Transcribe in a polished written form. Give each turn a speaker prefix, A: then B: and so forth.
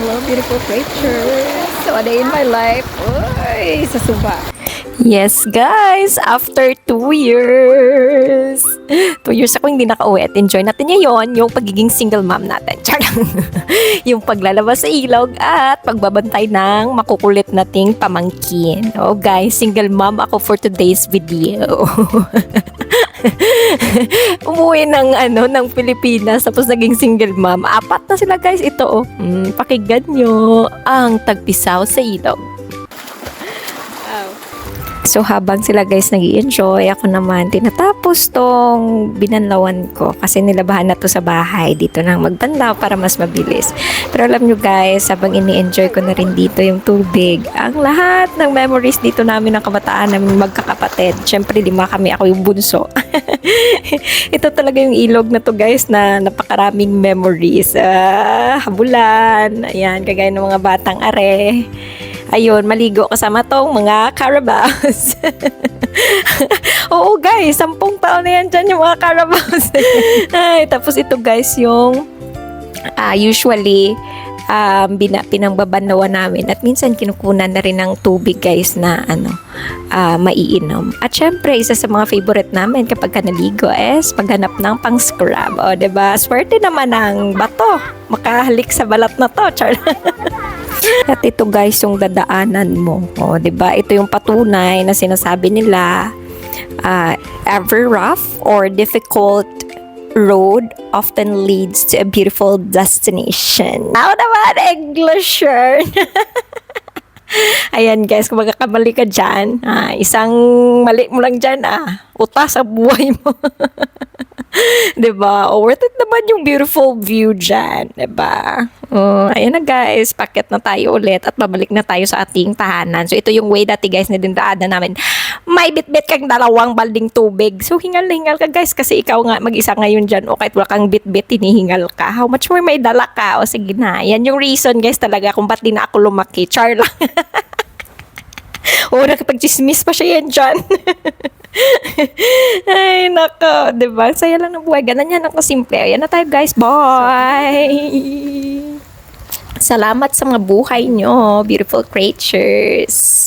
A: Hello, beautiful creatures. So, a day in my life. Uy, sa suba. Yes, guys. After 2 years. 2 years ako hindi nakauwi at enjoy natin ngayon yung pagiging single mom natin. Charang. Yung paglalabas sa ilog at pagbabantay ng makukulit nating pamangkin. Oh, guys, single mom ako for today's video. Umuwi ng Pilipinas tapos naging single mom. 4 na sila, guys. Ito, oh. Pakinggan nyo ang tagpisaw sa ilog. So habang sila, guys, nag-i-enjoy, ako naman tinatapos tong binanlawan ko kasi nilabahan na to sa bahay. Dito nang magbanlaw para mas mabilis. Pero alam nyo, guys, habang ini-enjoy ko na rin dito yung tubig, ang lahat ng memories dito namin ng kabataan namin magkakapatid. Siyempre, 5 kami, ako yung bunso. Ito talaga yung ilog na to, guys, na napakaraming memories. Habulan, ayan, kagaya ng mga batang are. Ayun, maligo kasama tong mga carabaos. Oo, guys, 10 taon na yan dyan yung mga carabaos. Ay, tapos ito, guys, yung usually pinangbabanawan namin at minsan kinukunan na rin ng tubig, guys, na maiinom. At syempre, isa sa mga favorite namin kapag naligo is paghanap ng pang-scrub. O, diba? Swerte naman ng bato. Makahalik sa balat na to. Char. At ito, guys, yung dadaanan mo. O, diba? Ito yung patunay na sinasabi nila, ever rough or difficult road often leads to a beautiful destination. Now naman, Englisher! Ayan, guys, kung magkakamali ka dyan, isang mali mo lang dyan, utas sa buhay mo. Diba? O, worth it naman yung beautiful view dyan. Diba? Ayan na, guys. Paket na tayo ulit at babalik na tayo sa ating tahanan. So, ito yung way dati, guys, na dinraanan namin. May bit-bit kang 2 balding tubig. So, hingal na hingal ka, guys, kasi ikaw nga mag-isa ngayon dyan. O, kahit wala kang bit-bit, hinihingal ka. How much more may dala ka? O, sige na. Yan yung reason, guys, talaga kung ba't di na ako lumaki. Char lang. O, nakipag-chismis pa siya yan dyan. Ay, nako, diba? Saya lang ng buhay. Ganon yan ako simple. Ayan na tayo, guys. Bye! Salamat sa mga buhay nyo, beautiful creatures.